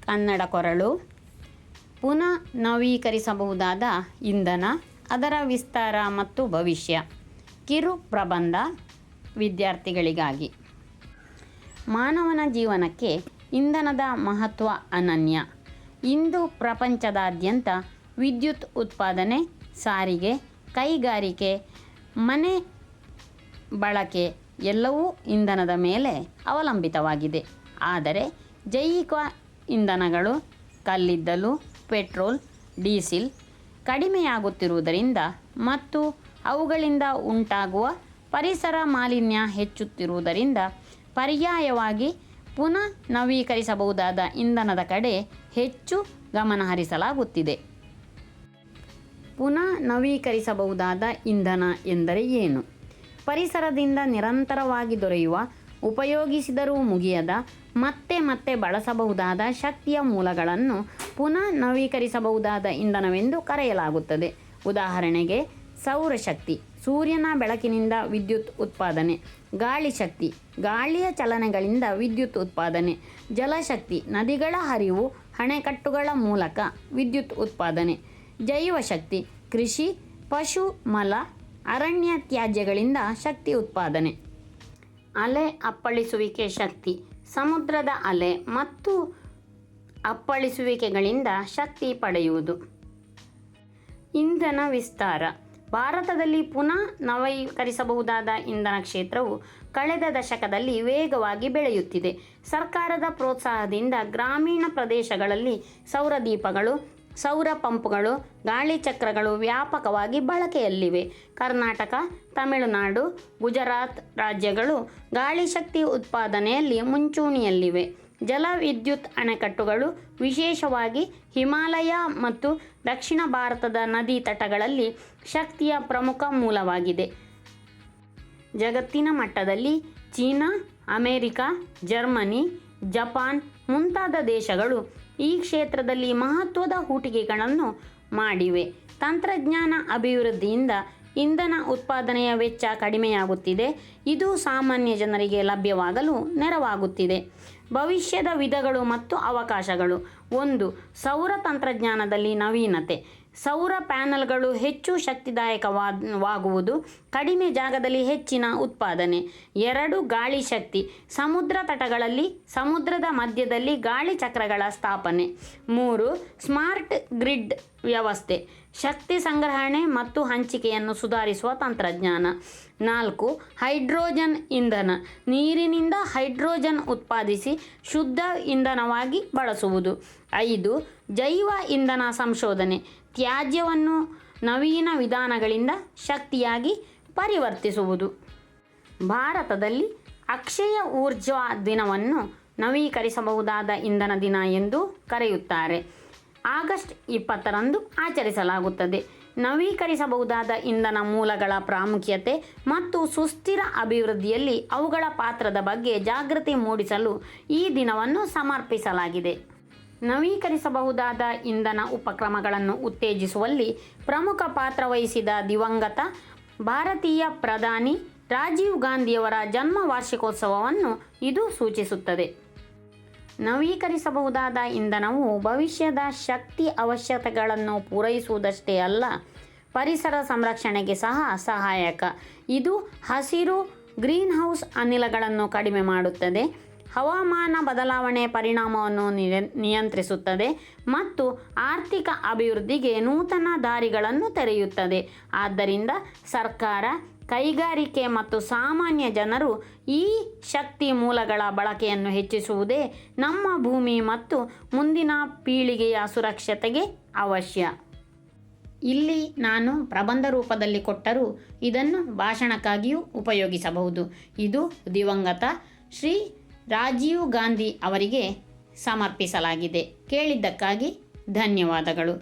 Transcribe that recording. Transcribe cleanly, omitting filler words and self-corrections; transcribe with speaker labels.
Speaker 1: ಕನ್ನಡ ಕೊರಳು, ಪುನಃ ನವೀಕರಿಸಬಹುದಾದ ಇಂಧನ, ಅದರ ವಿಸ್ತಾರ ಮತ್ತು ಭವಿಷ್ಯ. ಕಿರು ಪ್ರಬಂಧ ವಿದ್ಯಾರ್ಥಿಗಳಿಗಾಗಿ. ಮಾನವನ ಜೀವನಕ್ಕೆ ಇಂಧನದ ಮಹತ್ವ ಅನನ್ಯ. ಇಂದು ಪ್ರಪಂಚದಾದ್ಯಂತ ವಿದ್ಯುತ್ ಉತ್ಪಾದನೆ, ಸಾರಿಗೆ, ಕೈಗಾರಿಕೆ, ಮನೆ ಬಳಕೆ ಎಲ್ಲವೂ ಇಂಧನದ ಮೇಲೆ ಅವಲಂಬಿತವಾಗಿದೆ. ಆದರೆ ಜೈವಿಕ ಇಂಧನಗಳು, ಕಲ್ಲಿದ್ದಲು, ಪೆಟ್ರೋಲ್, ಡೀಸೆಲ್ ಕಡಿಮೆಯಾಗುತ್ತಿರುವುದರಿಂದ ಮತ್ತು ಅವುಗಳಿಂದ ಉಂಟಾಗುವ ಪರಿಸರ ಮಾಲಿನ್ಯ ಹೆಚ್ಚುತ್ತಿರುವುದರಿಂದ ಪರ್ಯಾಯವಾಗಿ ಪುನಃ ನವೀಕರಿಸಬಹುದಾದ ಇಂಧನದ ಕಡೆ ಹೆಚ್ಚು ಗಮನಹರಿಸಲಾಗುತ್ತಿದೆ. ಪುನಃ ನವೀಕರಿಸಬಹುದಾದ ಇಂಧನ ಎಂದರೆ ಏನು? ಪರಿಸರದಿಂದ ನಿರಂತರವಾಗಿ ದೊರೆಯುವ, ಉಪಯೋಗಿಸಿದರೂ ಮುಗಿಯದ, ಮತ್ತೆ ಮತ್ತೆ ಬಳಸಬಹುದಾದ ಶಕ್ತಿಯ ಮೂಲಗಳನ್ನು ಪುನಃ ನವೀಕರಿಸಬಹುದಾದ ಇಂಧನವೆಂದು ಕರೆಯಲಾಗುತ್ತದೆ. ಉದಾಹರಣೆಗೆ ಸೌರಶಕ್ತಿ, ಸೂರ್ಯನ ಬೆಳಕಿನಿಂದ ವಿದ್ಯುತ್ ಉತ್ಪಾದನೆ. ಗಾಳಿ ಶಕ್ತಿ, ಗಾಳಿಯ ಚಲನೆಗಳಿಂದ ವಿದ್ಯುತ್ ಉತ್ಪಾದನೆ. ಜಲಶಕ್ತಿ, ನದಿಗಳ ಹರಿವು, ಅಣೆಕಟ್ಟುಗಳ ಮೂಲಕ ವಿದ್ಯುತ್ ಉತ್ಪಾದನೆ. ಜೈವಶಕ್ತಿ, ಕೃಷಿ, ಪಶು ಮಲ, ಅರಣ್ಯ ತ್ಯಾಜ್ಯಗಳಿಂದ ಶಕ್ತಿ ಉತ್ಪಾದನೆ. ಅಲೆ ಅಪ್ಪಳಿಸುವಿಕೆ ಶಕ್ತಿ, ಸಮುದ್ರದ ಅಲೆ ಮತ್ತು ಅಪ್ಪಳಿಸುವಿಕೆಗಳಿಂದ ಶಕ್ತಿ ಪಡೆಯುವುದು. ಇಂಧನ ವಿಸ್ತಾರ. ಭಾರತದಲ್ಲಿ ಪುನಃ ನವೀಕರಿಸಬಹುದಾದ ಇಂಧನ ಕ್ಷೇತ್ರವು ಕಳೆದ ದಶಕದಲ್ಲಿ ವೇಗವಾಗಿ ಬೆಳೆಯುತ್ತಿದೆ. ಸರ್ಕಾರದ ಪ್ರೋತ್ಸಾಹದಿಂದ ಗ್ರಾಮೀಣ ಪ್ರದೇಶಗಳಲ್ಲಿ ಸೌರದೀಪಗಳು, ಸೌರ ಪಂಪ್ಗಳು, ಗಾಳಿ ಚಕ್ರಗಳು ವ್ಯಾಪಕವಾಗಿ ಬಳಕೆಯಲ್ಲಿವೆ. ಕರ್ನಾಟಕ, ತಮಿಳುನಾಡು, ಗುಜರಾತ್ ರಾಜ್ಯಗಳು ಗಾಳಿ ಶಕ್ತಿ ಉತ್ಪಾದನೆಯಲ್ಲಿ ಮುಂಚೂಣಿಯಲ್ಲಿವೆ. ಜಲವಿದ್ಯುತ್ ಅಣೆಕಟ್ಟುಗಳು, ವಿಶೇಷವಾಗಿ ಹಿಮಾಲಯ ಮತ್ತು ದಕ್ಷಿಣ ಭಾರತದ ನದಿ ತಟಗಳಲ್ಲಿ ಶಕ್ತಿಯ ಪ್ರಮುಖ ಮೂಲವಾಗಿದೆ. ಜಗತ್ತಿನ ಮಟ್ಟದಲ್ಲಿ ಚೀನಾ, ಅಮೆರಿಕ, ಜರ್ಮನಿ, ಜಪಾನ್ ಮುಂತಾದ ದೇಶಗಳು ಈ ಕ್ಷೇತ್ರದಲ್ಲಿ ಮಹತ್ವದ ಹೂಡಿಕೆಗಳನ್ನು ಮಾಡಿವೆ. ತಂತ್ರಜ್ಞಾನ ಅಭಿವೃದ್ಧಿಯಿಂದ ಇಂಧನ ಉತ್ಪಾದನೆಯ ವೆಚ್ಚ ಕಡಿಮೆಯಾಗುತ್ತಿದೆ. ಇದು ಸಾಮಾನ್ಯ ಜನರಿಗೆ ಲಭ್ಯವಾಗಲು ನೆರವಾಗುತ್ತಿದೆ. ಭವಿಷ್ಯದ ವಿಧಗಳು ಮತ್ತು ಅವಕಾಶಗಳು. 1. ಸೌರ ತಂತ್ರಜ್ಞಾನದಲ್ಲಿ ನವೀನತೆ. ಸೌರ ಪ್ಯಾನೆಲ್ಗಳು ಹೆಚ್ಚು ಶಕ್ತಿದಾಯಕವಾಗುವುದು, ಕಡಿಮೆ ಜಾಗದಲ್ಲಿ ಹೆಚ್ಚಿನ ಉತ್ಪಾದನೆ. 2. ಗಾಳಿ ಶಕ್ತಿ. ಸಮುದ್ರ ತಟಗಳಲ್ಲಿ, ಸಮುದ್ರದ ಮಧ್ಯದಲ್ಲಿ ಗಾಳಿ ಚಕ್ರಗಳ ಸ್ಥಾಪನೆ. 3. ಸ್ಮಾರ್ಟ್ ಗ್ರಿಡ್ ವ್ಯವಸ್ಥೆ. ಶಕ್ತಿ ಸಂಗ್ರಹಣೆ ಮತ್ತು ಹಂಚಿಕೆಯನ್ನು ಸುಧಾರಿಸುವ ತಂತ್ರಜ್ಞಾನ. 4. ಹೈಡ್ರೋಜನ್ ಇಂಧನ. ನೀರಿನಿಂದ ಹೈಡ್ರೋಜನ್ ಉತ್ಪಾದಿಸಿ ಶುದ್ಧ ಇಂಧನವಾಗಿ ಬಳಸುವುದು. 5. ಜೈವ ಇಂಧನ ಸಂಶೋಧನೆ. ತ್ಯಾಜ್ಯವನ್ನು ನವೀನ ವಿಧಾನಗಳಿಂದ ಶಕ್ತಿಯಾಗಿ ಪರಿವರ್ತಿಸುವುದು. ಭಾರತದಲ್ಲಿ ಅಕ್ಷಯ ಊರ್ಜಾ ದಿನವನ್ನು ನವೀಕರಿಸಬಹುದಾದ ಇಂಧನ ದಿನ ಎಂದು ಕರೆಯುತ್ತಾರೆ. ಆಗಸ್ಟ್ 20ರಂದು ಆಚರಿಸಲಾಗುತ್ತದೆ. ನವೀಕರಿಸಬಹುದಾದ ಇಂಧನ ಮೂಲಗಳ ಪ್ರಾಮುಖ್ಯತೆ ಮತ್ತು ಸುಸ್ಥಿರ ಅಭಿವೃದ್ಧಿಯಲ್ಲಿ ಅವುಗಳ ಪಾತ್ರದ ಬಗ್ಗೆ ಜಾಗೃತಿ ಮೂಡಿಸಲು ಈ ದಿನವನ್ನು ಸಮರ್ಪಿಸಲಾಗಿದೆ. ನವೀಕರಿಸಬಹುದಾದ ಇಂಧನ ಉಪಕ್ರಮಗಳನ್ನು ಉತ್ತೇಜಿಸುವಲ್ಲಿ ಪ್ರಮುಖ ಪಾತ್ರ ವಹಿಸಿದ ದಿವಂಗತ ಭಾರತೀಯ ಪ್ರಧಾನಿ ರಾಜೀವ್ ಗಾಂಧಿಯವರ ಜನ್ಮ ವಾರ್ಷಿಕೋತ್ಸವವನ್ನು ಇದು ಸೂಚಿಸುತ್ತದೆ. ನವೀಕರಿಸಬಹುದಾದ ಇಂಧನವು ಭವಿಷ್ಯದ ಶಕ್ತಿ ಅವಶ್ಯಕತೆಗಳನ್ನು ಪೂರೈಸುವುದಷ್ಟೇ ಅಲ್ಲ, ಪರಿಸರ ಸಂರಕ್ಷಣೆಗೆ ಸಹ ಸಹಾಯಕ. ಇದು ಹಸಿರು ಗ್ರೀನ್ಹೌಸ್ ಅನಿಲಗಳನ್ನು ಕಡಿಮೆ ಮಾಡುತ್ತದೆ, ಹವಾಮಾನ ಬದಲಾವಣೆ ಪರಿಣಾಮವನ್ನು ನಿಯಂತ್ರಿಸುತ್ತದೆ ಮತ್ತು ಆರ್ಥಿಕ ಅಭಿವೃದ್ಧಿಗೆ ನೂತನ ದಾರಿಗಳನ್ನು ತೆರೆಯುತ್ತದೆ. ಆದ್ದರಿಂದ ಸರ್ಕಾರ, ಕೈಗಾರಿಕೆ ಮತ್ತು ಸಾಮಾನ್ಯ ಜನರು ಈ ಶಕ್ತಿ ಮೂಲಗಳ ಬಳಕೆಯನ್ನು ಹೆಚ್ಚಿಸುವುದೇ ನಮ್ಮ ಭೂಮಿ ಮತ್ತು ಮುಂದಿನ ಪೀಳಿಗೆಯ ಸುರಕ್ಷತೆಗೆ ಅವಶ್ಯ. ಇಲ್ಲಿ ನಾನು ಪ್ರಬಂಧ ರೂಪದಲ್ಲಿ ಕೊಟ್ಟರೂ ಇದನ್ನು ಭಾಷಣಕ್ಕಾಗಿಯೂ ಉಪಯೋಗಿಸಬಹುದು. ಇದು ದಿವಂಗತ ಶ್ರೀ ರಾಜೀವ್ ಗಾಂಧಿ ಅವರಿಗೆ ಸಮರ್ಪಿಸಲಾಗಿದೆ. ಕೇಳಿದ್ದಕ್ಕಾಗಿ ಧನ್ಯವಾದಗಳು.